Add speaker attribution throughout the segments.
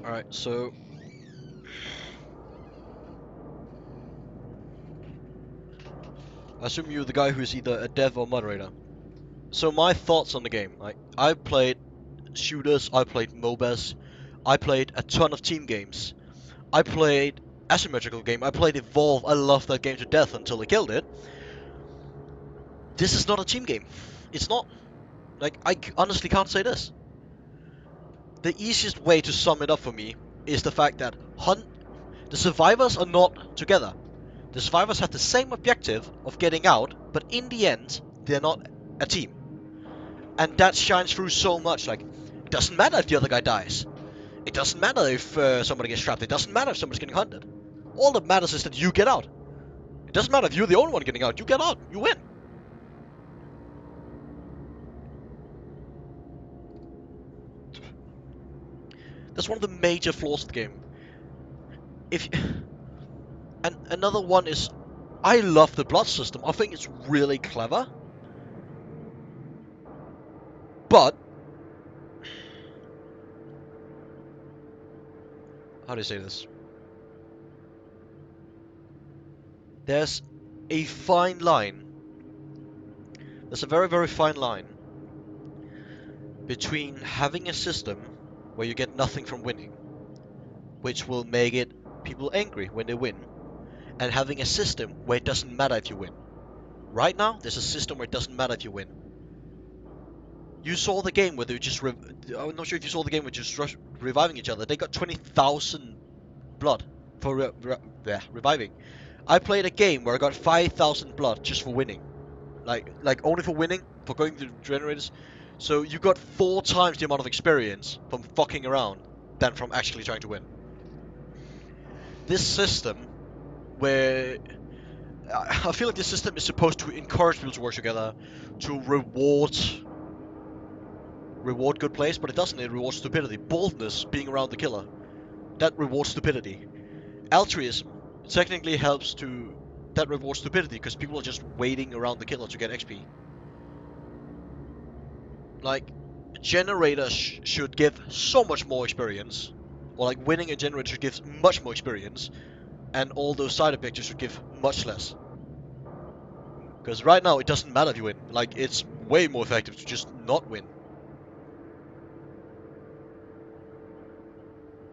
Speaker 1: Alright, so I assume you're the guy who's either a dev or moderator. So my thoughts on the game, like I played shooters, I played MOBAs, I played a ton of team games. I played asymmetrical game, I played Evolve, I loved that game to death until they killed it. This is not a team game. It's not. Like, honestly can't say this. The easiest way to sum it up for me is the fact that the survivors are not together. The survivors have the same objective of getting out, but in the end, they're not a team. And that shines through so much. Like, it doesn't matter if the other guy dies. It doesn't matter if somebody gets trapped. It doesn't matter if somebody's getting hunted. All that matters is that you get out. It doesn't matter if you're the only one getting out. You get out. You win. That's one of the major flaws of the game. If and another one is, I love the blood system. I think it's really clever. But how do you say this? There's a fine line. There's a very, very fine line between having a system where you get nothing from winning, which will make it people angry when they win, and having a system where it doesn't matter if you win. Right now, there's a system where it doesn't matter if you win. You saw the game where they just I'm not sure if you saw the game where just reviving each other. They got 20,000 blood for reviving. I played a game where I got 5,000 blood just for winning. Like only for winning, for going through generators. So you got 4 times the amount of experience from fucking around than from actually trying to win. This system, where I feel like this system is supposed to encourage people to work together, to reward good plays, but it doesn't. It rewards stupidity, boldness, being around the killer. That rewards stupidity. Altruism technically helps to that rewards stupidity because people are just waiting around the killer to get XP. Like, generators should give so much more experience, or like winning a generator should give much more experience, and all those side objectives should give much less. Because right now it doesn't matter if you win. Like, it's way more effective to just not win.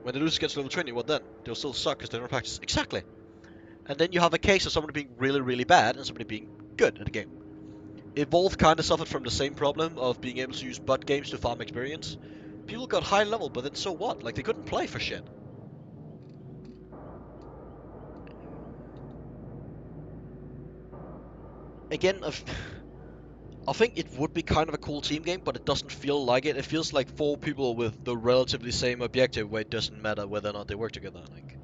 Speaker 1: When the loser gets level 20, what then? They'll still suck because they're not practice. Exactly. And then you have a case of somebody being really, really bad and somebody being good at the game. Evolve kind of suffered from the same problem of being able to use butt games to farm experience. People got high level, but then so what? Like, they couldn't play for shit. Again, I think it would be kind of a cool team game, but it doesn't feel like it. It feels like 4 people with the relatively same objective where it doesn't matter whether or not they work together. Like,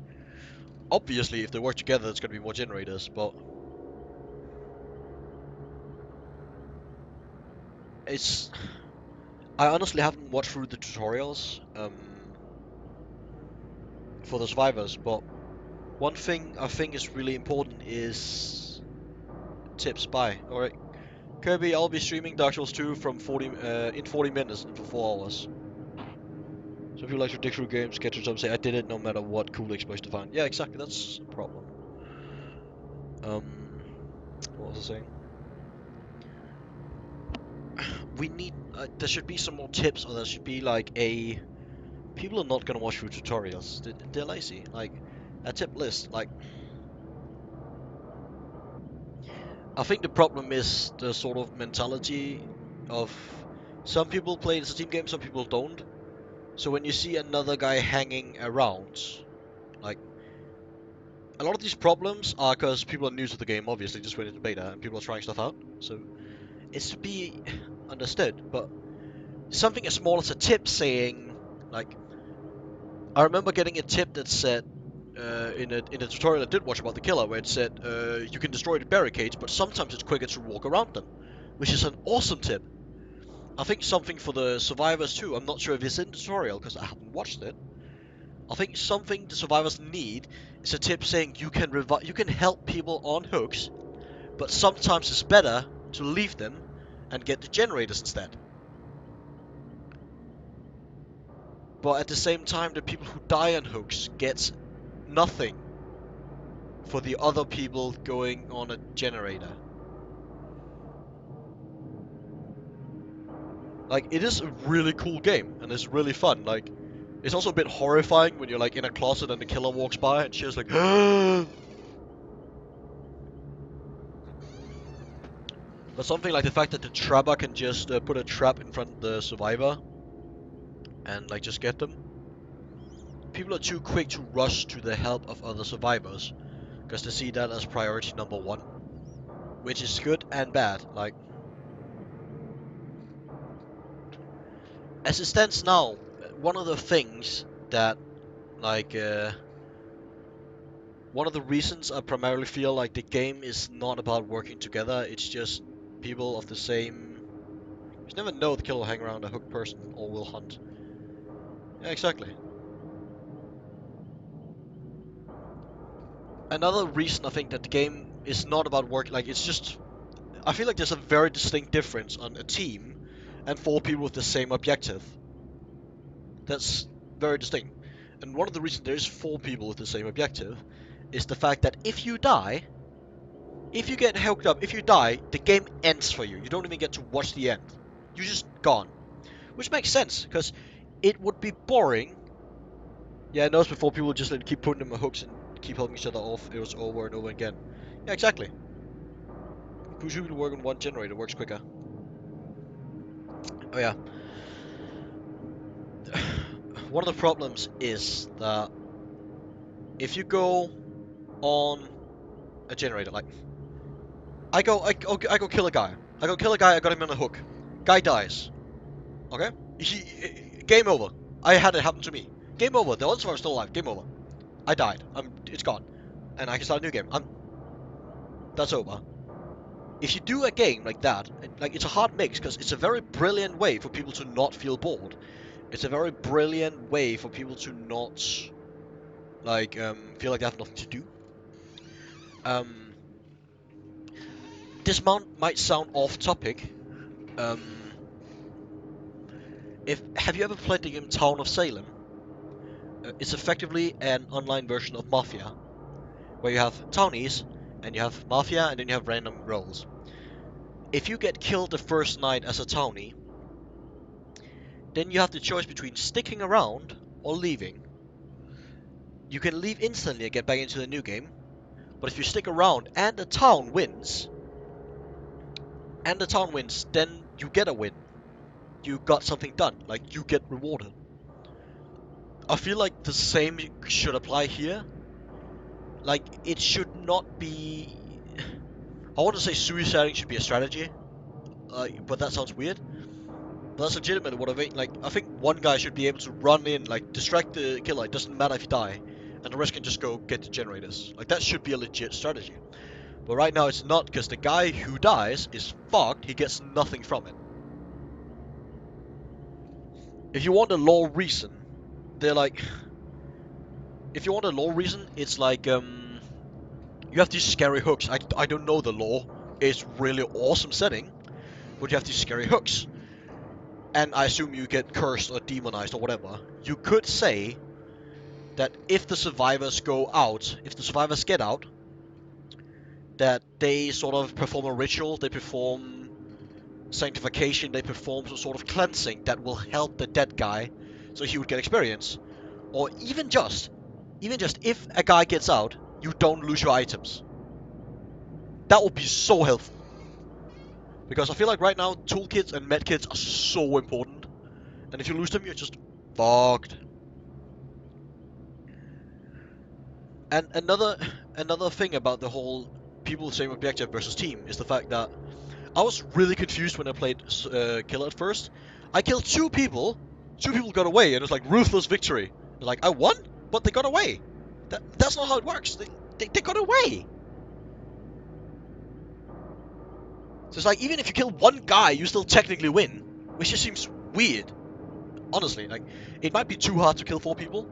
Speaker 1: obviously, if they work together, there's going to be more generators, but it's... I honestly haven't watched through the tutorials for the survivors, but one thing I think is really important is tips by. Alright, Kirby, I'll be streaming Dark Souls 2 from in 40 minutes and for 4 hours. So if you like to dig through games, get to some say I did it no matter what cool exploits to find. Yeah, exactly, that's a problem. What was I saying? We need, there should be some more tips, or there should be like a... People are not gonna watch through tutorials. They're lazy. Like, a tip list, like... I think the problem is the sort of mentality of... Some people play it as a team game, some people don't. So when you see another guy hanging around, like... A lot of these problems are because people are new to the game, obviously, just went into beta, and people are trying stuff out. So, it's to be understood, but... Something as small as a tip saying, like... I remember getting a tip that said, in a tutorial I did watch about the killer, where it said, you can destroy the barricades, but sometimes it's quicker to walk around them. Which is an awesome tip. I think something for the survivors too. I'm not sure if it's in the tutorial, because I haven't watched it. I think something the survivors need is a tip saying you can help people on hooks, but sometimes it's better to leave them and get the generators instead. but at the same time, the people who die on hooks get nothing for the other people going on a generator. Like, it is a really cool game, and it's really fun. Like, it's also a bit horrifying when you're like in a closet and the killer walks by and she's like, but something like the fact that the trapper can just put a trap in front of the survivor and like just get them. People are too quick to rush to the help of other survivors because they see that as priority number one, which is good and bad. Like, as it stands now, one of the things that like one of the reasons I primarily feel like the game is not about working together, it's just people of the same. You never know the killer will hang around a hooked person or will hunt. Yeah, exactly. Another reason I think that the game is not about work, like it's just, I feel like there's a very distinct difference on a team and four people with the same objective. That's very distinct. And one of the reasons there's four people with the same objective is the fact that if you die, if you get hooked up, if you die, the game ends for you. You don't even get to watch the end. You're just gone. Which makes sense, because it would be boring. Yeah, I noticed before people just like, keep putting them on hooks and keep helping each other off. It was over and over again. Yeah, exactly. Push people to work on one generator works quicker. Oh yeah. One of the problems is that if you go on a generator, like I go kill a guy. I go kill a guy. I got him on a hook. Guy dies. Okay. Game over. I had it happen to me. Game over. The odds are still alive. Game over. I died. It's gone, and I can start a new game. That's over. If you do a game like that, like it's a hard mix because it's a very brilliant way for people to not feel bored. It's a very brilliant way for people to not like feel like they have nothing to do. Um, this might sound off topic. Um, if have you ever played the game Town of Salem? It's effectively an online version of Mafia, where you have townies and you have Mafia and then you have random roles. If you get killed the first night as a townie, then you have the choice between sticking around or leaving. You can leave instantly and get back into the new game, but if you stick around and the town wins, then you get a win. You got something done, like you get rewarded. I feel like the same should apply here. Like, it should not be. I want to say suiciding should be a strategy, but that sounds weird. But that's legitimately what I mean. Like, I think one guy should be able to run in, like, distract the killer. It doesn't matter if you die, and the rest can just go get the generators. Like, that should be a legit strategy. But right now it's not, because the guy who dies is fucked. He gets nothing from it. If you want a lore reason, they're like. If you want a lore reason, it's like you have these scary hooks. I don't know the lore. It's really awesome setting, but you have these scary hooks. And I assume you get cursed or demonized or whatever. You could say that if the survivors go out, if the survivors get out, that they sort of perform a ritual, they perform sanctification, they perform some sort of cleansing that will help the dead guy so he would get experience. Or even just if a guy gets out, you don't lose your items. That would be so helpful. Because I feel like right now, toolkits and medkits are so important. And if you lose them, you're just fucked. And another thing about the whole people same objective versus team is the fact that I was really confused when I played Killer at first. I killed two people got away, and it was like ruthless victory. Like, I won, but they got away. That's not how it works. They got away. So it's like, even if you kill one guy, you still technically win, which just seems weird. Honestly, like, it might be too hard to kill four people.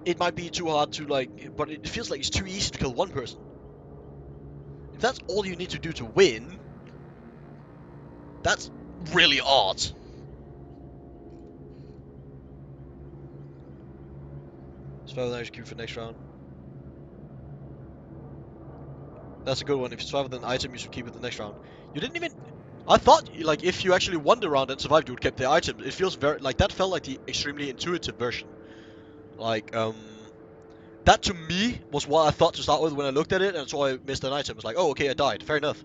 Speaker 1: It might be too hard to, like, but it feels like it's too easy to kill one person. If that's all you need to do to win, that's really odd. Survive the execute for next round. That's a good one. If you survive with an item, you should keep it the next round. You didn't even. I thought like if you actually won the round and survived, you would keep the item. It feels very like that. Felt like the extremely intuitive version. Like that to me was what I thought to start with when I looked at it and saw I missed an item. It's like, oh okay, I died. Fair enough.